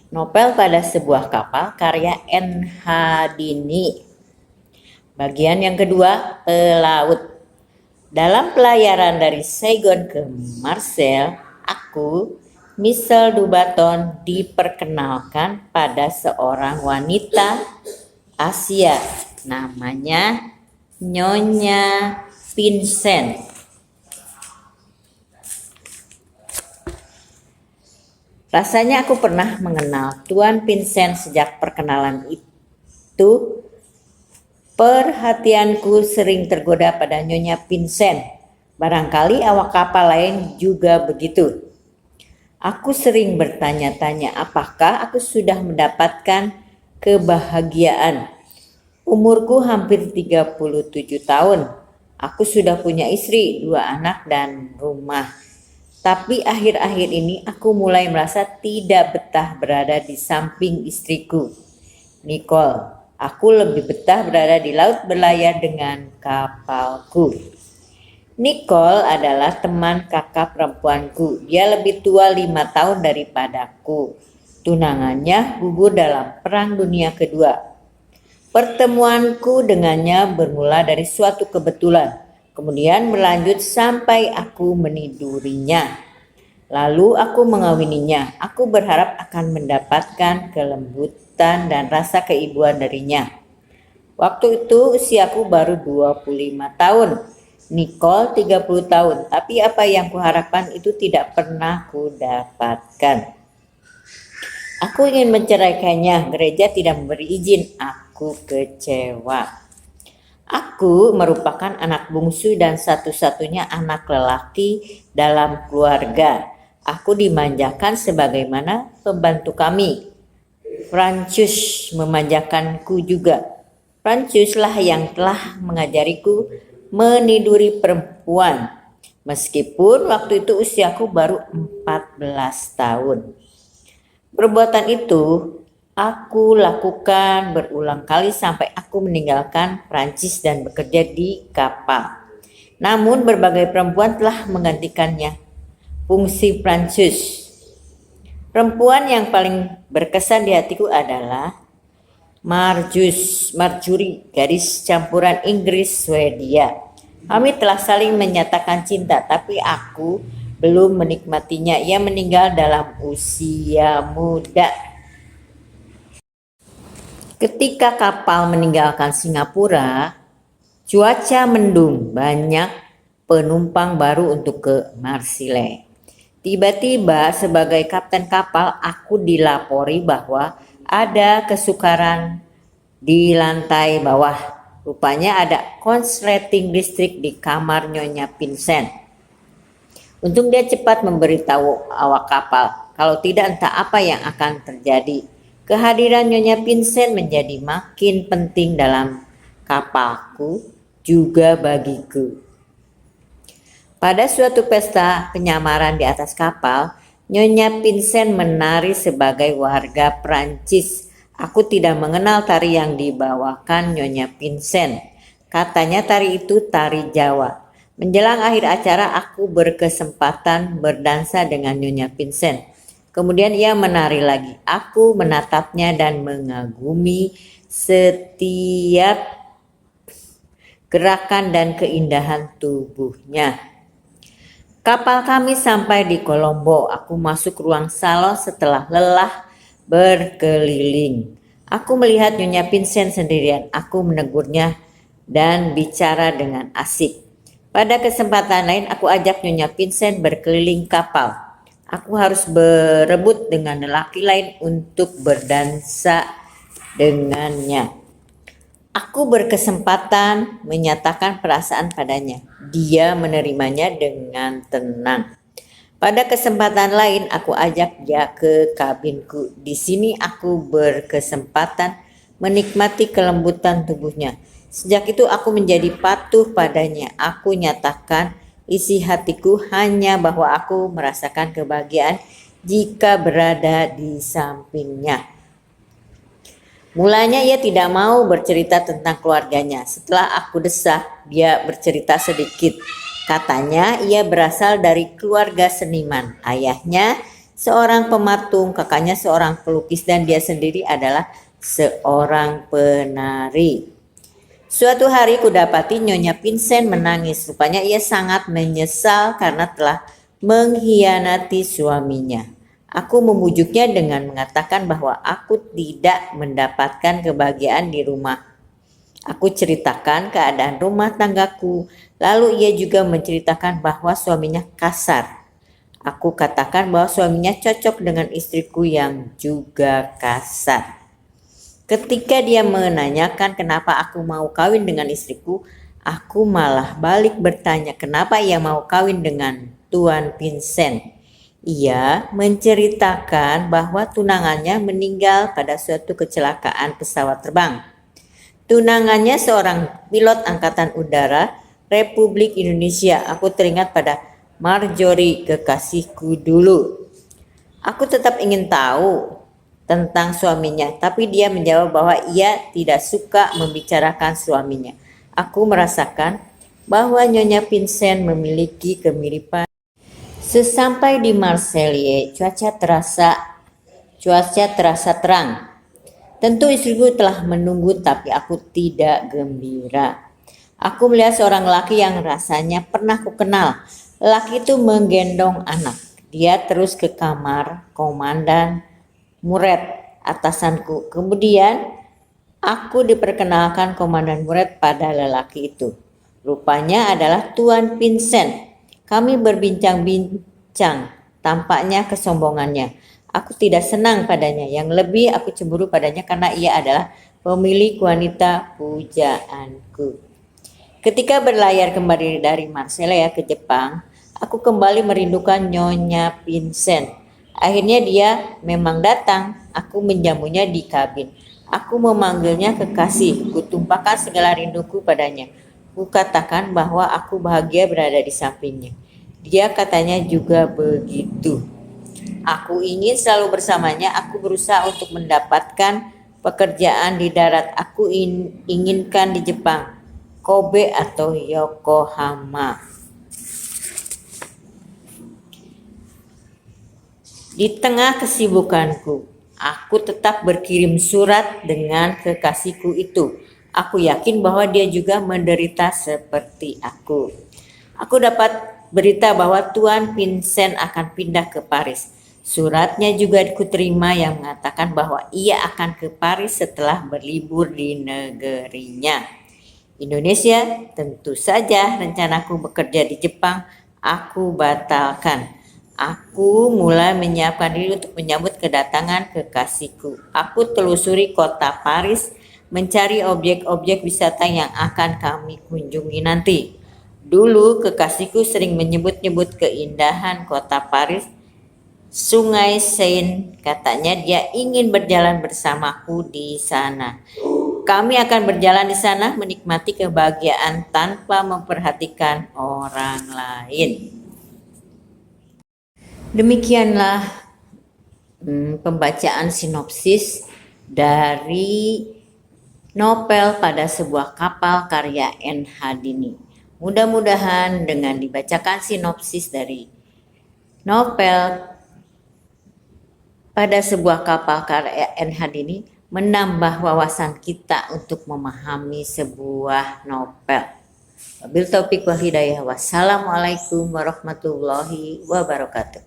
Novel pada sebuah kapal karya N.H. Dini. Bagian yang kedua, pelaut. Dalam pelayaran dari Saigon ke Marseille, aku, Michelle Dubaton, diperkenalkan pada seorang wanita Asia, namanya Nyonya Vincent. Rasanya aku pernah mengenal Tuan Vincent sejak perkenalan itu. Perhatianku sering tergoda pada Nyonya Vincent. Barangkali awak kapal lain juga begitu. Aku sering bertanya-tanya apakah aku sudah mendapatkan kebahagiaan. Umurku hampir 37 tahun. Aku sudah punya istri, 2 anak dan rumah. Tapi akhir-akhir ini aku mulai merasa tidak betah berada di samping istriku, Nicole. Aku lebih betah berada di laut berlayar dengan kapalku. Nicole adalah teman kakak perempuanku. Dia lebih tua 5 tahun daripadaku. Tunangannya gugur dalam Perang Dunia Kedua. Pertemuanku dengannya bermula dari suatu kebetulan, kemudian berlanjut sampai aku menidurinya. Lalu aku mengawininya. Aku berharap akan mendapatkan kelembutan dan rasa keibuan darinya. Waktu itu usiaku baru 25 tahun. Nicole 30 tahun. Tapi apa yang kuharapkan itu tidak pernah kudapatkan. Aku ingin menceraikannya. Gereja tidak memberi izin. Aku kecewa. Aku merupakan anak bungsu dan satu-satunya anak lelaki dalam keluarga. Aku dimanjakan sebagaimana pembantu kami. Francus memanjakanku juga. Francus lah yang telah mengajariku meniduri perempuan. Meskipun waktu itu usiaku baru 14 tahun. Perbuatan itu aku lakukan berulang kali sampai aku meninggalkan Prancis dan bekerja di kapal. Namun berbagai perempuan telah menggantikannya. Fungsi Prancis. Perempuan yang paling berkesan di hatiku adalah Marjorie, gadis campuran Inggris-Swedia. Kami telah saling menyatakan cinta, tapi aku belum menikmatinya. Ia meninggal dalam usia muda. Ketika kapal meninggalkan Singapura, cuaca mendung, banyak penumpang baru untuk ke Marseille. Tiba-tiba sebagai kapten kapal aku dilapori bahwa ada kesukaran di lantai bawah. Rupanya ada konsleting listrik di kamar Nyonya Vincent. Untung dia cepat memberitahu awak kapal. Kalau tidak entah apa yang akan terjadi. Kehadiran Nyonya Vincent menjadi makin penting dalam kapalku juga bagiku. Pada suatu pesta penyamaran di atas kapal, Nyonya Vincent menari sebagai warga Prancis. Aku tidak mengenal tari yang dibawakan Nyonya Vincent. Katanya tari itu tari Jawa. Menjelang akhir acara aku berkesempatan berdansa dengan Nyonya Vincent. Kemudian ia menari lagi. Aku menatapnya dan mengagumi setiap gerakan dan keindahan tubuhnya. Kapal kami sampai di Kolombo. Aku masuk ruang salon setelah lelah berkeliling. Aku melihat Nyonya Vincent sendirian. Aku menegurnya dan bicara dengan asik. Pada kesempatan lain aku ajak Nyonya Vincent berkeliling kapal. Aku harus berebut dengan lelaki lain untuk berdansa dengannya. Aku berkesempatan menyatakan perasaan padanya. Dia menerimanya dengan tenang. Pada kesempatan lain aku ajak dia ke kabinku. Di sini aku berkesempatan menikmati kelembutan tubuhnya. Sejak itu aku menjadi patuh padanya. Aku nyatakan isi hatiku hanya bahwa aku merasakan kebahagiaan jika berada di sampingnya. Mulanya ia tidak mau bercerita tentang keluarganya. Setelah aku desak, dia bercerita sedikit. Katanya ia berasal dari keluarga seniman. Ayahnya seorang pematung, kakaknya seorang pelukis, dan dia sendiri adalah seorang penari. Suatu hari kudapati Nyonya Vincent menangis. Rupanya ia sangat menyesal karena telah mengkhianati suaminya. Aku memujuknya dengan mengatakan bahwa aku tidak mendapatkan kebahagiaan di rumah. Aku ceritakan keadaan rumah tanggaku, lalu ia juga menceritakan bahwa suaminya kasar. Aku katakan bahwa suaminya cocok dengan istriku yang juga kasar. Ketika dia menanyakan kenapa aku mau kawin dengan istriku, aku malah balik bertanya kenapa ia mau kawin dengan Tuan Vincent. Ia menceritakan bahwa tunangannya meninggal pada suatu kecelakaan pesawat terbang. Tunangannya seorang pilot angkatan udara Republik Indonesia. Aku teringat pada Marjorie, kekasihku dulu. Aku tetap ingin tahu tentang suaminya, tapi dia menjawab bahwa ia tidak suka membicarakan suaminya. Aku merasakan bahwa Nyonya Vincent memiliki kemiripan. Sesampai di Marseille, cuaca terasa terang. Tentu istriku telah menunggu, tapi aku tidak gembira. Aku melihat seorang laki yang rasanya pernah kukenal. Laki itu menggendong anak. Dia terus ke kamar Komandan Muret, atasanku. Kemudian aku diperkenalkan Komandan Muret pada lelaki itu. Rupanya adalah Tuan Vincent. Kami berbincang-bincang, tampaknya kesombongannya. Aku tidak senang padanya, yang lebih aku cemburu padanya karena ia adalah pemilik wanita pujaanku. Ketika berlayar kembali dari Marseille ke Jepang, aku kembali merindukan Nyonya Vincent. Akhirnya dia memang datang. Aku menjamunya di kabin. Aku memanggilnya kekasih. Kutumpahkan segala rinduku padanya. Kukatakan bahwa aku bahagia berada di sampingnya. Dia katanya juga begitu. Aku ingin selalu bersamanya. Aku berusaha untuk mendapatkan pekerjaan di darat. Aku inginkan di Jepang, Kobe atau Yokohama. Di tengah kesibukanku, aku tetap berkirim surat dengan kekasihku itu. Aku yakin bahwa dia juga menderita seperti aku. Aku dapat berita bahwa Tuan Vincent akan pindah ke Paris. Suratnya juga kuterima yang mengatakan bahwa ia akan ke Paris setelah berlibur di negerinya. Indonesia, tentu saja rencanaku bekerja di Jepang aku batalkan. Aku mulai menyiapkan diri untuk menyambut kedatangan kekasihku. Aku telusuri kota Paris, mencari objek-objek wisata yang akan kami kunjungi nanti. Dulu kekasihku sering menyebut-nyebut keindahan kota Paris, Sungai Seine. Katanya dia ingin berjalan bersamaku di sana. Kami akan berjalan di sana menikmati kebahagiaan tanpa memperhatikan orang lain. Demikianlah pembacaan sinopsis dari novel Pada Sebuah Kapal karya N. Hadini. Mudah-mudahan dengan dibacakan sinopsis dari novel Pada Sebuah Kapal karya N. Hadini menambah wawasan kita untuk memahami sebuah novel. Wabil taufiq wal hidayah. Wassalamualaikum warahmatullahi wabarakatuh.